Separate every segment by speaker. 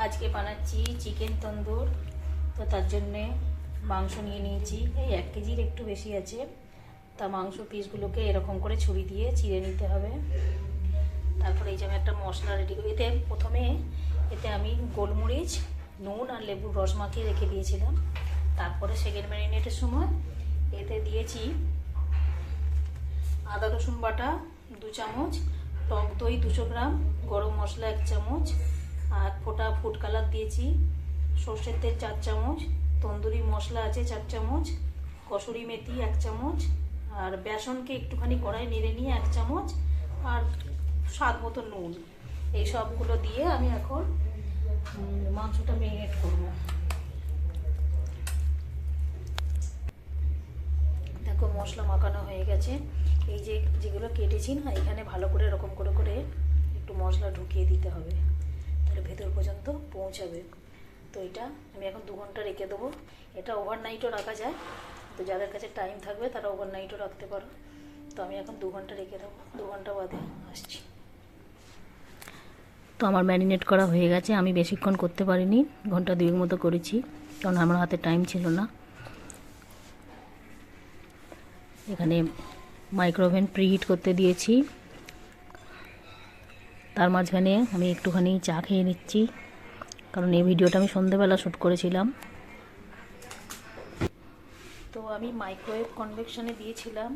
Speaker 1: আজকে বানাচ্ছি চিকেন তন্দুর। তো তার জন্যে মাংস নিয়ে নিয়েছি, এই 1 কেজির একটু বেশি আছে। তা মাংস পিসগুলোকে এরকম করে ছুরি দিয়ে চিড়ে নিতে হবে। তারপরে এই যে আমি একটা মশলা রেডি করি। এতে আমি গোলমরিচ, নুন আর লেবুর রস মাখিয়ে রেখে দিয়েছিলাম। তারপরে সেকেন্ড ম্যারিনেটের সময় এতে দিয়েছি আদা রসুন বাটা 2 চামচ, টক দই 200 গ্রাম, গরম মশলা 1 চামচ, আর ফোটা ফুড কালার দিয়েছি, সর্ষের তেল 4 চামচ, তন্দুরি মশলা আছে 4 চামচ, কসুরি মেথি 1 চামচ, আর বেসনকে একটুখানি কড়াই নেড়ে নিয়ে 1 চামচ, আর স্বাদ মতো নুন। এই সবগুলো দিয়ে আমি এখন মাংসটা ম্যারিনেট করব। দেখো মশলা মাখানো হয়ে গেছে। এই যেগুলো কেটেছি না, এখানে ভালো করে এরকম করে করে একটু মশলা ঢুকিয়ে দিতে হবে, তাহলে ভেতর পর্যন্ত পৌঁছাবে। তো এটা আমি এখন 2 ঘন্টা রেখে দেবো। এটা ওভারনাইটও রাখা যায়, তো যাদের কাছে টাইম থাকবে তারা ওভারনাইটও রাখতে পারো। তো আমি এখন 2 ঘন্টা রেখে দেবো, 2 ঘন্টা বাদে আসছি। তো আমার ম্যারিনেট করা হয়ে গেছে। আমি বেশিক্ষণ করতে পারিনি, ঘন্টা 2 মতো করেছি, কারণ আমার হাতে টাইম ছিল না। এখানে মাইক্রোওভেন প্রিহিট করতে দিয়েছি। তার মাঝখানে আমি একটুখানি চা খেয়ে নিচ্ছি, কারণ এই ভিডিওটা আমি সন্ধ্যেবেলা শ্যুট করেছিলাম। তো আমি মাইক্রোওয়েভ কনভেকশনে দিয়েছিলাম,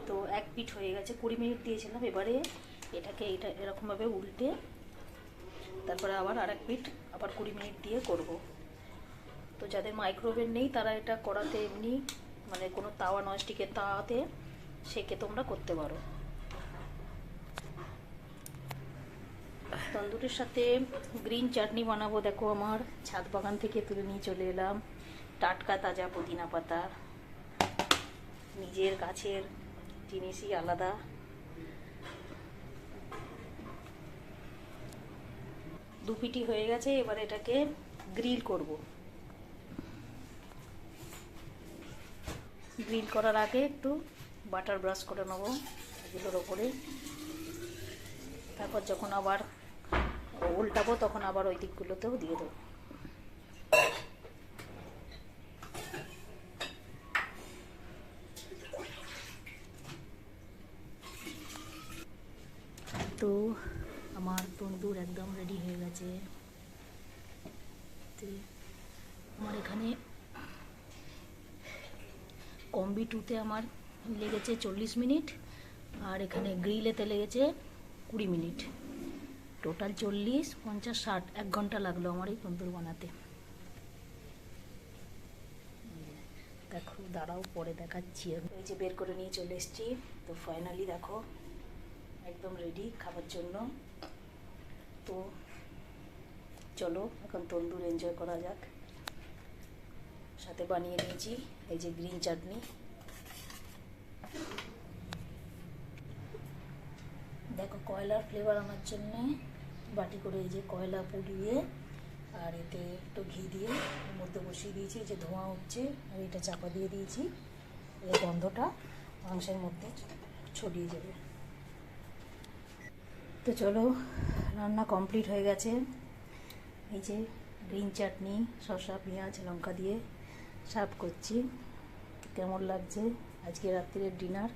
Speaker 1: তো 1 পিঠ হয়ে গেছে। 20 মিনিট দিয়েছিলাম। এবারে এটা এরকমভাবে উল্টে তারপরে আবার আরেক পিঠ আবার 20 মিনিট দিয়ে করব। তো যাদের মাইক্রোওভেন নেই তারা এটা কড়াতে এমনি, মানে কোনো তাওয়া ননস্টিকের তাওয়াতে সেকে তোমরা করতে পারো। তন্দুরের সাথে গ্রিন চাটনি বানাবো। দেখো আমার ছাদ বাগান থেকে তুলে নিয়ে চলে এলাম টাটকা তাজা পুদিনা পাতা। নিজের গাছের জিনিসই আলাদা। দুপিটি হয়ে গেছে, এবার এটাকে গ্রিল করব। গ্রিল করার আগে একটু বাটার ব্রাশ করে নেবো এগুলোর ওপরে। তারপর যখন আবার উল্টাবো তখন আবার ওই দিকগুলোতেও দিয়ে দেবো। তো আমার তন্দুর একদম রেডি হয়ে গেছে। আমার এখানে কম্বি 2তে আমার লেগেছে 40 মিনিট, আর এখানে গ্রিলেতে লেগেছে 20 মিনিট। টোটাল 40, 50, 60, 1 ঘন্টা লাগলো আমার এই তন্দুর বানাতে। দেখো দাঁড়াও, পরে দেখাচ্ছি। এই যে বের করে নিয়ে চলে এসেছি। তো ফাইনালি দেখো একদম রেডি খাবার জন্য। তো চলো এখন তন্দুর এনজয় করা যাক। সাথে বানিয়ে নিয়েছি এই যে গ্রিন চাটনি। দেখো কয়লার ফ্লেভার আনার জন্যে বাটি করে এই যে কয়লা পুড়িয়ে আর এতে একটু ঘি দিয়ে এর মধ্যে বসিয়ে দিয়েছি। যে ধোঁয়া হচ্ছে, আর এটা চাপা দিয়ে দিয়েছি, এই গন্ধটা মাংসের মধ্যে ছড়িয়ে যাবে। তো চলো রান্না কমপ্লিট হয়ে গেছে। এই যে গ্রিন চাটনি, শসা, পেঁয়াজ, লঙ্কা দিয়ে সার্ভ করছি। কেমন লাগছে আজকে রাত্রির ডিনার?